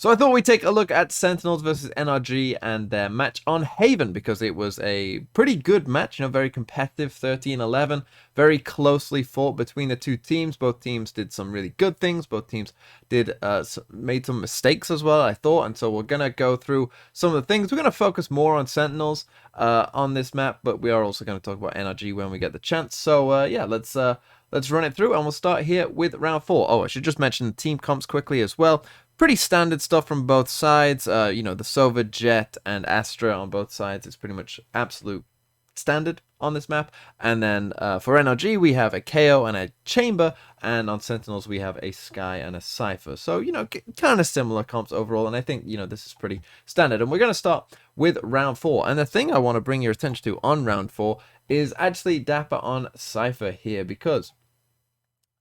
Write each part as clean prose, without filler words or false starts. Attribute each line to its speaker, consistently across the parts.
Speaker 1: So I thought we'd take a look at Sentinels versus NRG and their match on Haven, because it was a pretty good match, very competitive, 13-11, very closely fought between the two teams. Both teams did some really good things. Both teams did made some mistakes as well, I thought, and so we're going to go through some of the things. We're going to focus more on Sentinels on this map, but we are also going to talk about NRG when we get the chance. So yeah, let's run it through, and we'll start here with round 4. Oh, I should just mention the team comps quickly as well. Pretty standard stuff from both sides. The Sova, Jet, and Astra on both sides is pretty much absolute standard on this map. And then for NRG, we have a KO and a Chamber, and on Sentinels, we have a Sky and a Cypher. So, kind of similar comps overall, and I think, this is pretty standard. And we're going to start with round 4. And the thing I want to bring your attention to on round 4 is actually Dapper on Cypher here, because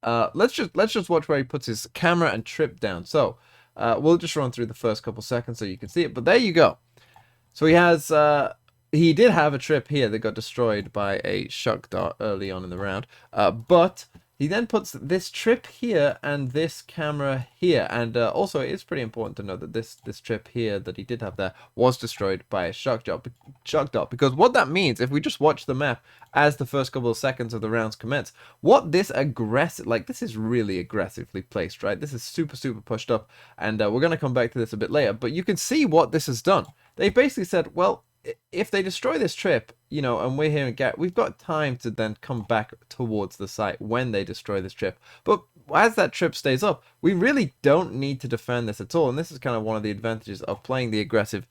Speaker 1: let's just watch where he puts his camera and trip down. So we'll just run through the first couple seconds so you can see it, but there you go. So he did have a trip here that got destroyed by a shock dart early on in the round, but he then puts this trip here and this camera here, and also it is pretty important to note that this trip here that he did have there was destroyed by a shock dart, because what that means, if we just watch the map as the first couple of seconds of the rounds commence, what this this is really aggressively placed, right? This is super pushed up, and we're going to come back to this a bit later, but you can see what this has done. They basically said, well, if they destroy this trip, and we're here and we've got time to then come back towards the site when they destroy this trip. But as that trip stays up, we really don't need to defend this at all. And this is kind of one of the advantages of playing the aggressive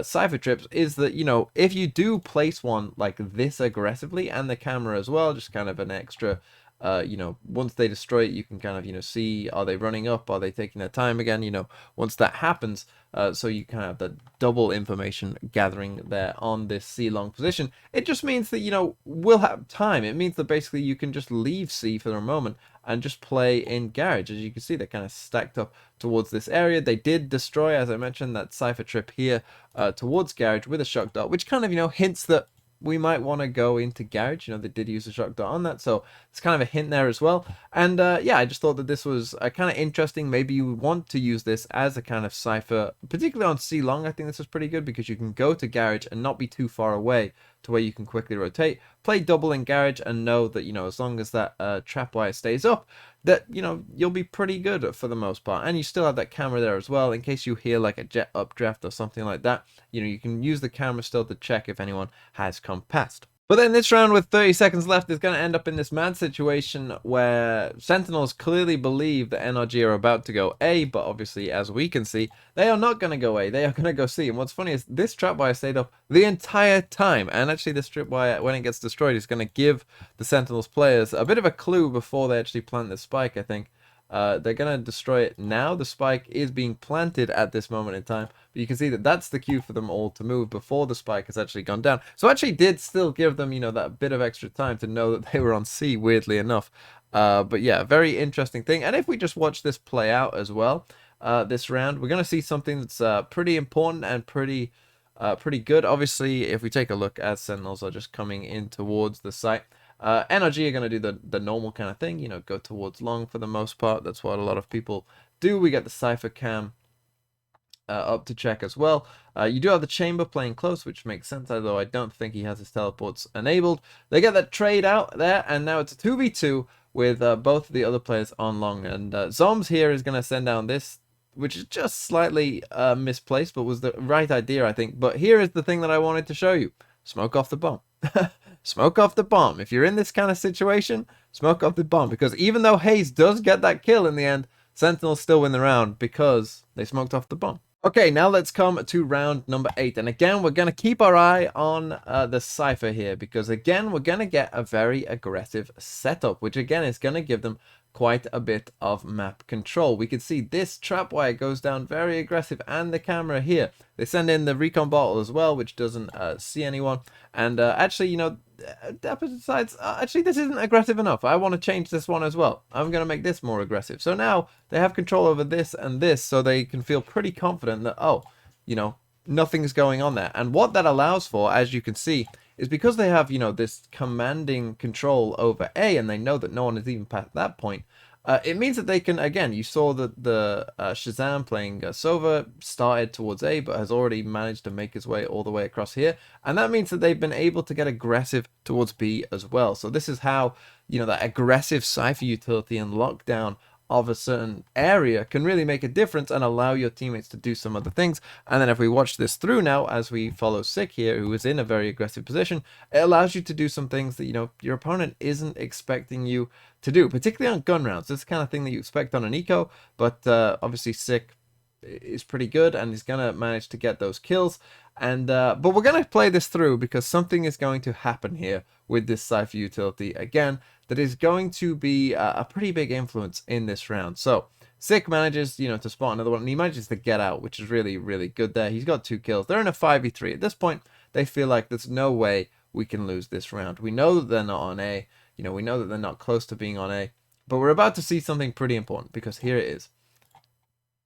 Speaker 1: Cypher trips, is that, if you do place one like this aggressively, and the camera as well, just kind of an extra, once they destroy it, you can kind of, see, are they running up? Are they taking their time again? Once that happens, so you kind of have that double information gathering there on this C long position. It just means that, we'll have time. It means that basically you can just leave C for a moment and just play in Garage. As you can see, they're kind of stacked up towards this area. They did destroy, as I mentioned, that Cypher trip here towards Garage with a shock dart, which kind of, hints that we might want to go into Garage. They did use a shock dart on that, so it's kind of a hint there as well. And yeah, I just thought that this was kind of interesting. Maybe you want to use this as a kind of Cypher, particularly on C long. I think this is pretty good because you can go to Garage and not be too far away to where you can quickly rotate, play double in Garage, and know that, as long as that trap wire stays up, that, you'll be pretty good for the most part. And you still have that camera there as well, in case you hear like a jet updraft or something like that. You can use the camera still to check if anyone has come past. But then this round, with 30 seconds left, is going to end up in this mad situation where Sentinels clearly believe that NRG are about to go A, but obviously, as we can see, they are not going to go A, they are going to go C. And what's funny is this trap wire stayed up the entire time, and actually this trip wire, when it gets destroyed, is going to give the Sentinels players a bit of a clue before they actually plant the spike, I think. They're going to destroy it now. The spike is being planted at this moment in time, but you can see that that's the cue for them all to move before the spike has actually gone down. So actually did still give them, that bit of extra time to know that they were on C, weirdly enough. But yeah, very interesting thing. And if we just watch this play out as well, this round, we're going to see something that's pretty important and pretty good. Obviously, if we take a look as Sentinels are just coming in towards the site, NRG are going to do the normal kind of thing, go towards long for the most part. That's what a lot of people do. We get the Cypher cam up to check as well. You do have the Chamber playing close, which makes sense, although I don't think he has his teleports enabled. They get that trade out there, and now it's a 2v2 with both of the other players on long. And Zombs here is going to send down this, which is just slightly misplaced, but was the right idea, I think. But here is the thing that I wanted to show you. Smoke off the bomb. Smoke off the bomb. If you're in this kind of situation, smoke off the bomb. Because even though Hayes does get that kill in the end, Sentinels still win the round because they smoked off the bomb. Okay, now let's come to round number 8. And again, we're going to keep our eye on the Cypher here, because again, we're going to get a very aggressive setup, which again is going to give them quite a bit of map control. We can see this trap wire goes down very aggressive, and the camera here. They send in the recon bottle as well, which doesn't see anyone. And actually, Dapper decides, actually, this isn't aggressive enough. I want to change this one as well. I'm going to make this more aggressive. So now they have control over this and this, so they can feel pretty confident that, oh, nothing's going on there. And what that allows for, as you can see, is because they have, this commanding control over A, and they know that no one is even past that point, It means that they can, again, you saw that the Shazam playing Sova started towards A, but has already managed to make his way all the way across here. And that means that they've been able to get aggressive towards B as well. So this is how, that aggressive Cypher utility and lockdown of a certain area can really make a difference and allow your teammates to do some other things. And then if we watch this through now, as we follow Sick here, who is in a very aggressive position, it allows you to do some things that, your opponent isn't expecting you to do, particularly on gun rounds. This is the kind of thing that you expect on an eco, but obviously Sick is pretty good and he's gonna manage to get those kills. And but we're gonna play this through because something is going to happen here with this Cypher utility again that is going to be a pretty big influence in this round. So Sick manages, to spot another one, and he manages to get out, which is really, really good there. He's got 2 kills. They're in a 5v3. At this point, they feel like there's no way we can lose this round. We know that they're not on A. We know that they're not close to being on A. But we're about to see something pretty important, because here it is.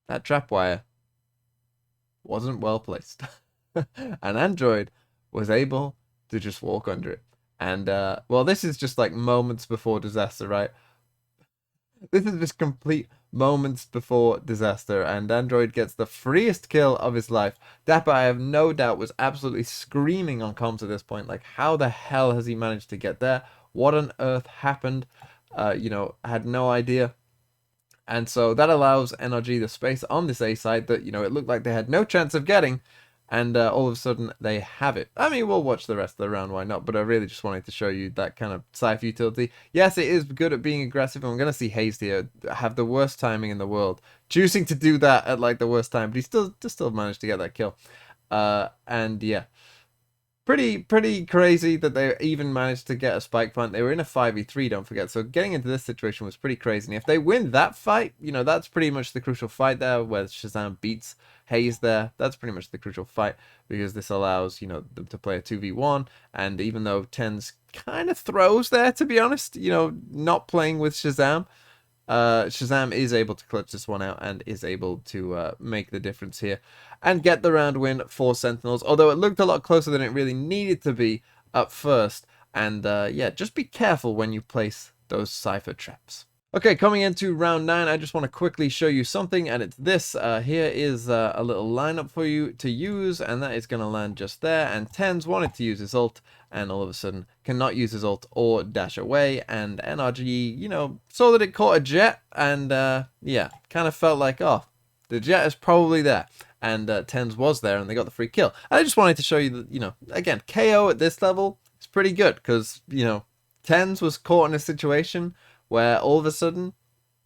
Speaker 1: That trap wire wasn't well placed. And Android was able to just walk under it. And, well, this is just like moments before disaster, right? This is just complete moments before disaster, and Android gets the freest kill of his life. Dapper, I have no doubt, was absolutely screaming on comms at this point, like, how the hell has he managed to get there? What on earth happened? I had no idea. And so that allows NRG the space on this A side that, it looked like they had no chance of getting. And all of a sudden, they have it. I mean, we'll watch the rest of the round, why not? But I really just wanted to show you that kind of Cypher utility. Yes, it is good at being aggressive, and we're going to see Hazed here have the worst timing in the world. Choosing to do that at, like, the worst time, but he still managed to get that kill. And, yeah. Pretty crazy that they even managed to get a spike plant. They were in a 5v3, don't forget. So getting into this situation was pretty crazy. And if they win that fight, that's pretty much the crucial fight there, where Shazam beats Haze there. That's pretty much the crucial fight, because this allows, them to play a 2v1. And even though Tens kind of throws there, to be honest, not playing with Shazam, Shazam is able to clutch this one out and is able to make the difference here and get the round win for Sentinels, although it looked a lot closer than it really needed to be at first. And yeah, just be careful when you place those Cypher traps. Okay, coming into round 9, I just want to quickly show you something, and it's this. Here is a little lineup for you to use, and that is going to land just there. And Tens wanted to use his ult, and all of a sudden cannot use his ult or dash away. And NRG, saw that it caught a jet, and yeah, kind of felt like, oh, the jet is probably there. And Tens was there, and they got the free kill. I just wanted to show you that, again, KO at this level is pretty good, because, Tens was caught in a situation where all of a sudden,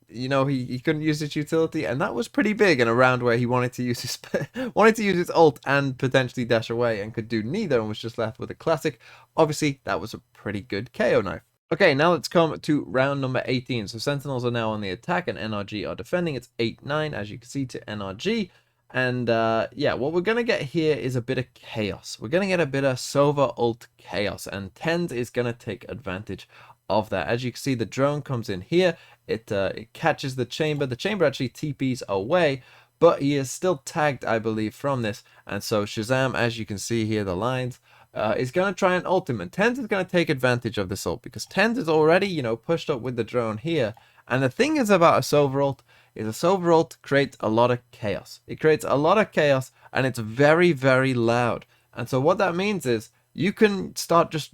Speaker 1: he couldn't use his utility, and that was pretty big in a round where he wanted to use his ult and potentially dash away, and could do neither, and was just left with a classic. Obviously, that was a pretty good KO knife. Okay, now let's come to round number 18. So Sentinels are now on the attack, and NRG are defending. It's 8-9, as you can see, to NRG. And yeah, what we're going to get here is a bit of chaos. We're going to get a bit of Sova ult chaos, and Tens is going to take advantage of that. As you can see, the drone comes in here. It catches the chamber. The chamber actually TPs away, but he is still tagged, I believe, from this. And so Shazam, as you can see here, the lines, is going to try an ultimate. Tens is going to take advantage of this ult, because Tens is already, pushed up with the drone here. And the thing is about a Sova ult is a Sova ult creates a lot of chaos. It creates a lot of chaos, and it's very, very loud. And so what that means is you can start just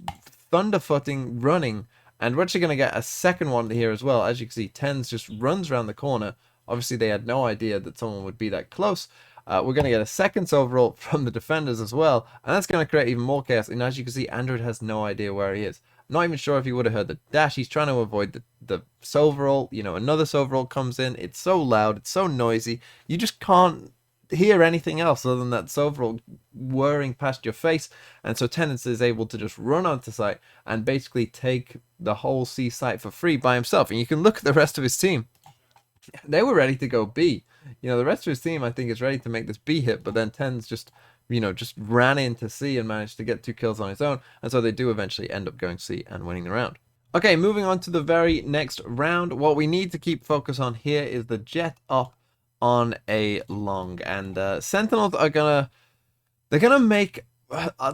Speaker 1: thunderfooting running. And we're actually going to get a second one here as well. As you can see, Tens just runs around the corner. Obviously, they had no idea that someone would be that close. We're going to get a second Sova ult from the defenders as well. And that's going to create even more chaos. And as you can see, Android has no idea where he is. I'm not even sure if he would have heard the dash. He's trying to avoid the Sova ult. Another Sova ult comes in. It's so loud. It's so noisy. You just can't hear anything else other than that Sova ult whirring past your face. And so Tens is able to just run onto site and basically take the whole C site for free by himself. And you can look at the rest of his team. They were ready to go B. The rest of his team, I think, is ready to make this B hit, but then Tens just ran into C and managed to get 2 kills on his own. And so they do eventually end up going C and winning the round. Okay, moving on to the very next round. What we need to keep focus on here is the jet up on a long. And Sentinels are they're gonna make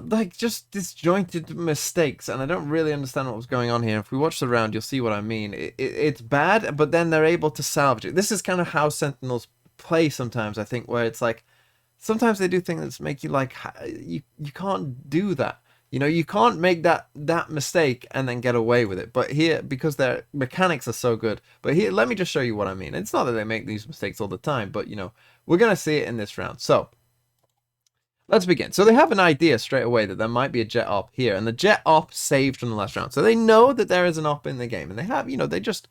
Speaker 1: like just disjointed mistakes, and I don't really understand what was going on here. If we watch the round, you'll see what I mean. It's bad, but then they're able to salvage it. This is kind of how Sentinels play sometimes, I think, where it's like sometimes they do things that make you like you can't do that. You know, you can't make that mistake and then get away with it. But here, because their mechanics are so good. But here, let me just show you what I mean. It's not that they make these mistakes all the time, but you know, we're gonna see it in this round. So let's begin. So they have an idea straight away that there might be a jet op here, and the jet op saved from the last round. So they know that there is an op in the game, and they have, you know, they just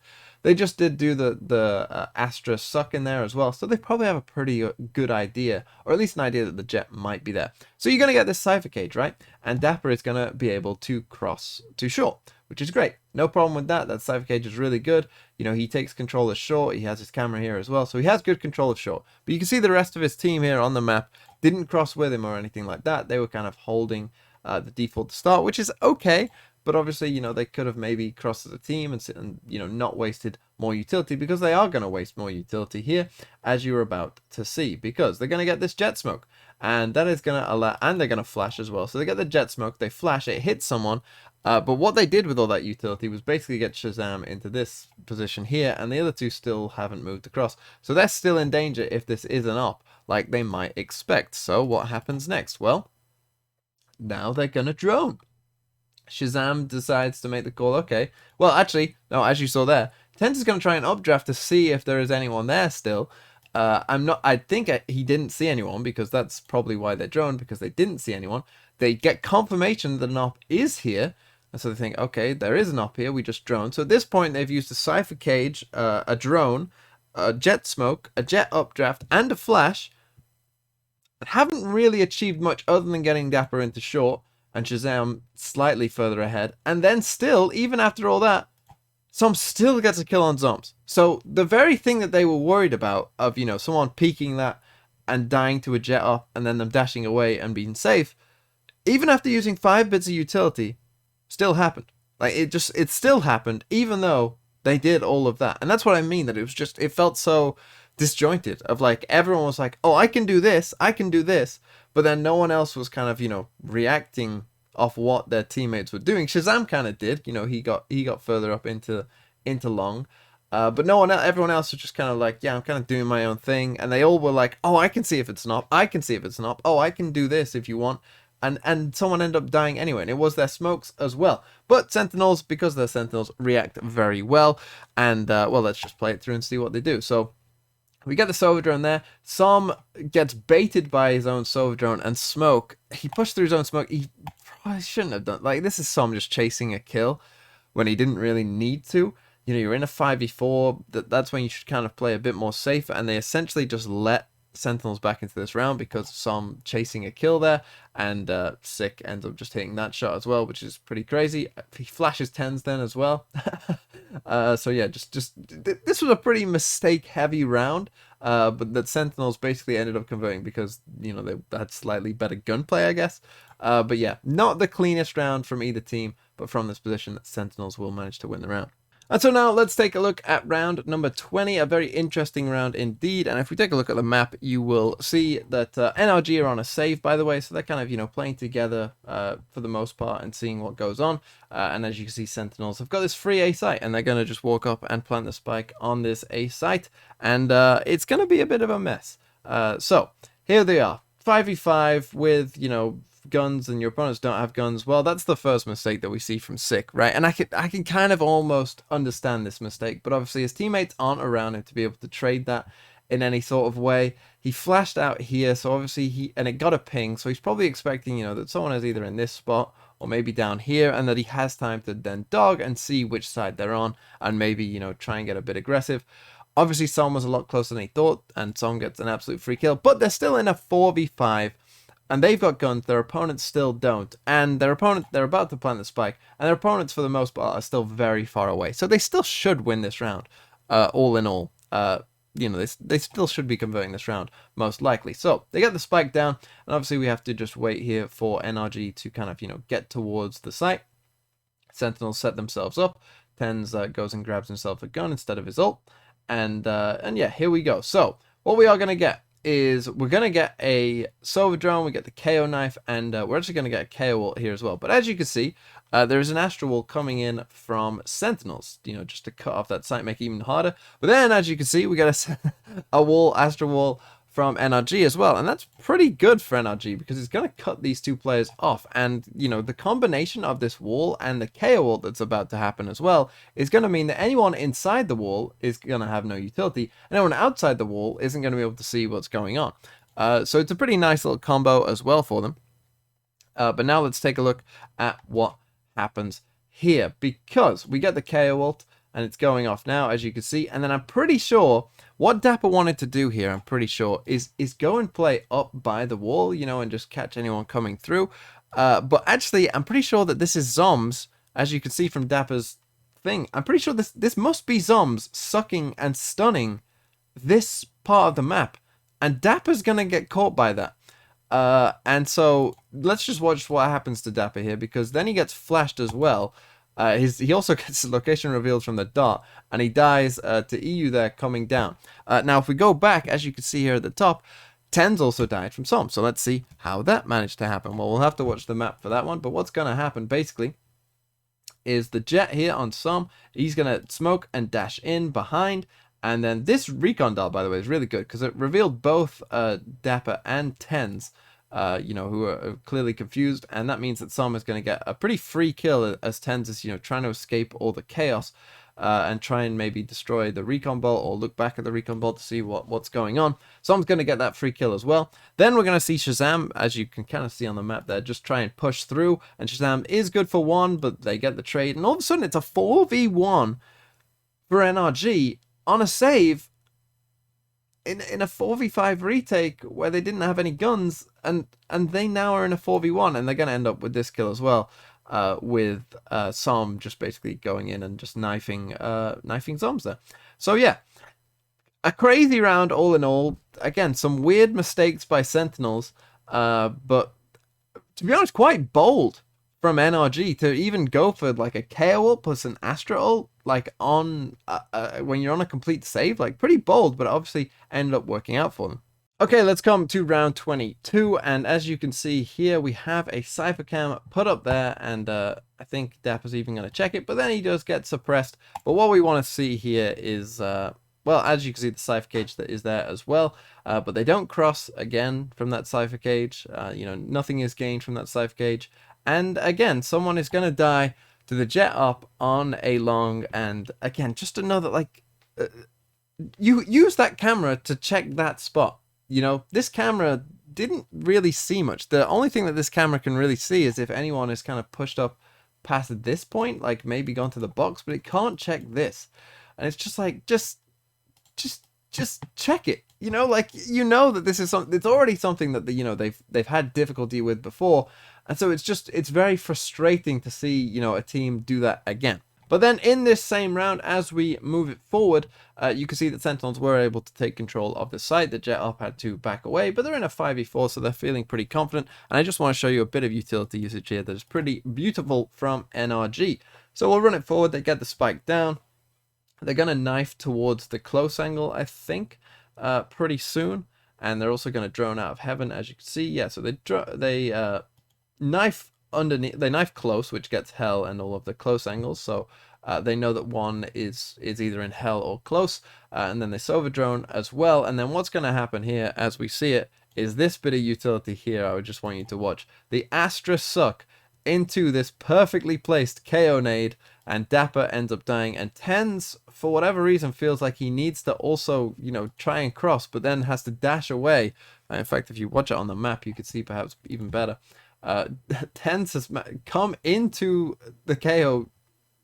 Speaker 1: did do the Astra suck in there as well. So they probably have a pretty good idea, or at least an idea that the jet might be there. So you're gonna get this cipher cage, right? And Dapper is gonna be able to cross to short, which is great. No problem with that. That cipher cage is really good. You know, he takes control of short. He has his camera here as well, so he has good control of short. But you can see the rest of his team here on the map didn't cross with him or anything like that. They were kind of holding the default to start, which is okay. But obviously, you know, they could have maybe crossed as a team and you know, not wasted more utility, because they are going to waste more utility here, as you're about to see, because they're going to get this jet smoke, and that is going to allow, and they're going to flash as well. So they get the jet smoke, they flash, it hits someone, but what they did with all that utility was basically get Shazam into this position here, and the other two still haven't moved across. So they're still in danger if this is an op, like they might expect. So what happens next? Well, now they're going to drone. Shazam decides to make the call. Okay, well, actually, no, as you saw there, Tenz is going to try and updraft to see if there is anyone there still. I think he didn't see anyone, because that's probably why they're droned, because they didn't see anyone. They get confirmation that an op is here, and so they think, okay, there is an op here, we just drone. So at this point, they've used a cipher cage, a drone, a jet smoke, a jet updraft, and a flash. Haven't really achieved much other than getting Dapper into short, and Shazam slightly further ahead. And then still, even after all that, Som still gets a kill on Zombs. So the very thing that they were worried about, of, you know, someone peeking that and dying to a jet up and then them dashing away and being safe, even after using 5 bits of utility, still happened. Like, it still happened, even though they did all of that. And that's what I mean, that it was just, it felt so disjointed, of like, everyone was like, oh, I can do this, but then no one else was kind of, you know, reacting off what their teammates were doing. Shazam kind of did, you know, he got further up into long, but no one else, everyone else was just kind of like, yeah, I'm kind of doing my own thing, and they all were like, oh, I can see if it's an op, oh, I can do this if you want, and someone ended up dying anyway, and it was their smokes as well. But Sentinels, because they're Sentinels, react very well, and well, let's just play it through and see what they do. So we get the Sova drone there. Som gets baited by his own Sova drone, and Smoke, he pushed through his own smoke. He probably shouldn't have done. Like, this is Som just chasing a kill when he didn't really need to. You know, you're in a 5v4. That's when you should kind of play a bit more safe. And they essentially just let Sentinels back into this round because Som chasing a kill there, and Sick ends up just hitting that shot as well, which is pretty crazy. He flashes 10s then as well. So yeah, this was a pretty mistake heavy round, but that Sentinels basically ended up converting because, you know, they had slightly better gunplay, I guess. But yeah, not the cleanest round from either team, but from this position, Sentinels will manage to win the round. And so now let's take a look at round number 20, a very interesting round indeed. And if we take a look at the map, you will see that NRG are on a save, by the way. So they're kind of, you know, playing together for the most part and seeing what goes on. And as you can see, Sentinels have got this free A site, and they're going to just walk up and plant the spike on this A site. And it's going to be a bit of a mess. So here they are, 5v5 with, you know, guns, and your opponents don't have guns. Well, that's the first mistake that we see from Sick, right? And I can kind of almost understand this mistake, but obviously his teammates aren't around him to be able to trade that in any sort of way. He flashed out here, so obviously and it got a ping, so he's probably expecting, you know, that someone is either in this spot or maybe down here, and that he has time to then dog and see which side they're on, and maybe, you know, try and get a bit aggressive. Obviously Som was a lot closer than he thought, and Som gets an absolute free kill, but they're still in a 4v5. And they've got guns, their opponents still don't. And they're about to plant the spike. And their opponents, for the most part, are still very far away. So they still should win this round, all in all. You know, they still should be converting this round, most likely. So they get the spike down. And obviously we have to just wait here for NRG to kind of, you know, get towards the site. Sentinels set themselves up. Tenz goes and grabs himself a gun instead of his ult. And yeah, here we go. So what we are going to get is we're going to get a Silver Drone, we get the KO knife, and we're actually going to get a KO ult here as well. But as you can see, there's an Astral Wall coming in from Sentinels, just to cut off that site, make it even harder. But then, as you can see, we got a wall, Astral Wall from NRG as well, and that's pretty good for NRG because it's going to cut these two players off. And the combination of this wall and the KO ult that's about to happen as well is going to mean that anyone inside the wall is going to have no utility, and anyone outside the wall isn't going to be able to see what's going on. So it's a pretty nice little combo as well for them. But now let's take a look at what happens here, because we get the KO ult and it's going off now, as you can see. And then I'm pretty sure what Dapper wanted to do here, is go and play up by the wall, and just catch anyone coming through. But actually, I'm pretty sure that this is Zoms, as you can see from Dapper's thing. I'm pretty sure this must be Zoms sucking and stunning this part of the map. And Dapper's going to get caught by that. And so let's just watch what happens to Dapper here, because then he gets flashed as well. He also gets his location revealed from the dart, and he dies to EU there coming down. Now, if we go back, as you can see here at the top, Tens also died from Som. So let's see how that managed to happen. Well, we'll have to watch the map for that one. But what's going to happen, basically, is the Jet here on Som, he's going to smoke and dash in behind. And then this recon dart, by the way, is really good because it revealed both Dapper and Tens, who are clearly confused, and that means that Som is going to get a pretty free kill as Tens is, trying to escape all the chaos and try and maybe destroy the recon bolt or look back at the recon bolt to see what's going on. Som's going to get that free kill as well. Then we're going to see Shazam, as you can kind of see on the map there, just try and push through, and Shazam is good for one, but they get the trade, and all of a sudden it's a 4v1 for NRG on a save in a 4v5 retake where they didn't have any guns, and they now are in a 4v1, and they're going to end up with this kill as well, with Som just basically going in and just knifing Zoms there. So yeah, a crazy round all in all. Again, some weird mistakes by Sentinels, but to be honest, quite bold from NRG to even go for like a KO ult plus an Astra ult, like on when you're on a complete save. Like, pretty bold, but obviously ended up working out for them. Okay, let's come to round 22, and as you can see here, we have a Cypher Cam put up there, and I think Dapper's even going to check it, but then he does get suppressed. But what we want to see here is, well, as you can see, the Cypher Cage that is there as well, but they don't cross again from that Cypher Cage. Nothing is gained from that Cypher Cage, and again, someone is going to die to the Jet up on a long, and again, just another, like, you use that camera to check that spot. This camera didn't really see much. The only thing that this camera can really see is if anyone is kind of pushed up past this point, like maybe gone to the box, but it can't check this. And it's just like, just check it. That this is something, it's already something that they've had difficulty with before. And so it's very frustrating to see, a team do that again. But then in this same round, as we move it forward, you can see that Sentinels were able to take control of the site. The Jet up had to back away, but they're in a 5v4, so they're feeling pretty confident. And I just want to show you a bit of utility usage here that is pretty beautiful from NRG. So we'll run it forward. They get the spike down. They're going to knife towards the close angle, I think, pretty soon. And they're also going to drone out of heaven, as you can see. Yeah, so they knife underneath, they knife close, which gets hell and all of the close angles, so they know that one is either in hell or close, and then they Silver Drone as well. And then what's going to happen here as we see it is this bit of utility here. I would just want you to watch the Astra suck into this perfectly placed KO nade, and Dapper ends up dying, and Tens, for whatever reason, feels like he needs to also try and cross, but then has to dash away. In fact, if you watch it on the map, you could see perhaps even better. Tens has come into the KO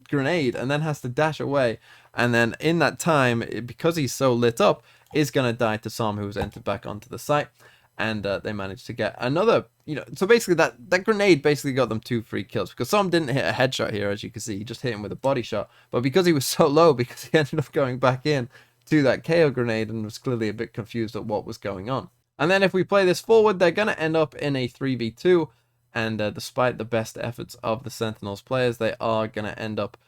Speaker 1: grenade and then has to dash away, and then in that time, because he's so lit up, is going to die to Som, who has entered back onto the site. And they managed to get another, so basically that grenade basically got them 2 free kills, because Som didn't hit a headshot here, as you can see. He just hit him with a body shot, but because he was so low, because he ended up going back in to that KO grenade and was clearly a bit confused at what was going on. And then if we play this forward, they're going to end up in a 3v2. And despite the best efforts of the Sentinels players, they are going to end up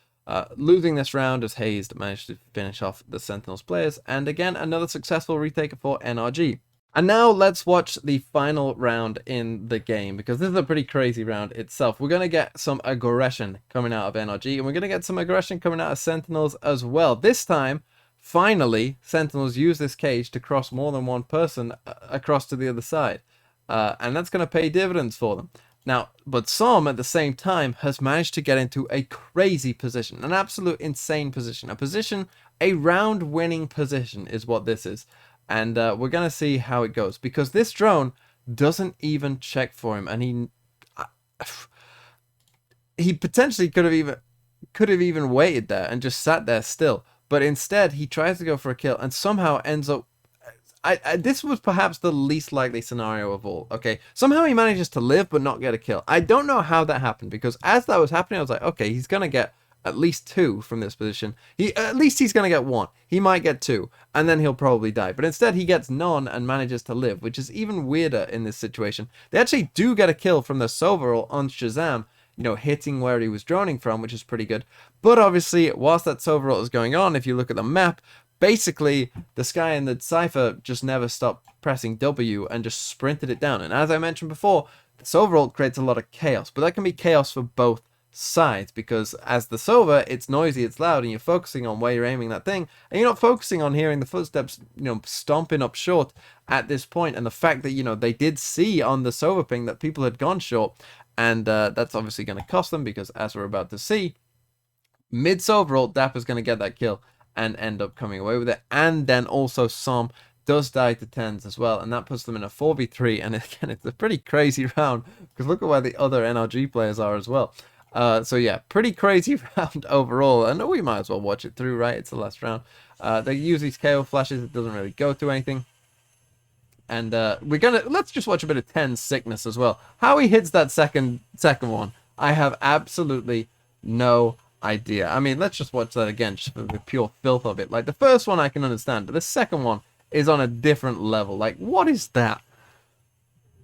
Speaker 1: losing this round, as Hazed managed to finish off the Sentinels players. And again, another successful retake for NRG. And now let's watch the final round in the game, because this is a pretty crazy round itself. We're going to get some aggression coming out of NRG, and we're going to get some aggression coming out of Sentinels as well. This time, finally, Sentinels use this cage to cross more than one person across to the other side. And that's going to pay dividends for them. Now, but Som at the same time has managed to get into a crazy position, an absolute insane position, a round-winning position is what this is. And we're going to see how it goes, because this drone doesn't even check for him, and he potentially could have even waited there and just sat there still, but instead he tries to go for a kill and somehow ends up. This was perhaps the least likely scenario of all. Okay, somehow he manages to live but not get a kill. I don't know how that happened, because as that was happening, I was like, okay, he's gonna get at least 2 from this position. At least he's gonna get 1. He might get 2, and then he'll probably die. But instead, he gets none and manages to live, which is even weirder in this situation. They actually do get a kill from the Sovereign on Shazam, you know, hitting where he was droning from, which is pretty good. But obviously, whilst that Sovereign is going on, if you look at the map, basically, the Sky and the Cypher just never stopped pressing W and just sprinted it down. And as I mentioned before, the Sova creates a lot of chaos, but that can be chaos for both sides, because as the Sova, it's noisy, it's loud, and you're focusing on where you're aiming that thing, and you're not focusing on hearing the footsteps, you know, stomping up short at this point. And the fact that, you know, they did see on the Sova ping that people had gone short, and that's obviously going to cost them, because as we're about to see, mid-Sova, Dapper's going to get that kill and end up coming away with it. And then also Som does die to 10s as well, and that puts them in a 4v3. And again, it's a pretty crazy round, because look at where the other NRG players are as well. So yeah, pretty crazy round overall, and we might as well watch it through, right? It's the last round. They use these KO flashes, it doesn't really go to anything. And let's just watch a bit of 10 sickness as well. How he hits that second one, I have absolutely no idea. I mean, let's just watch that again, just for the pure filth of it. Like, the first one I can understand, but the second one is on a different level. Like, what is that?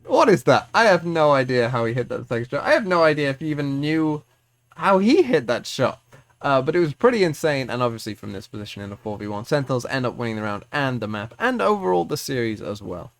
Speaker 1: What is that? I have no idea how he hit that second shot. I have no idea if he even knew how he hit that shot. But it was pretty insane, and obviously from this position in a 4v1, Sentinels end up winning the round and the map, and overall the series as well.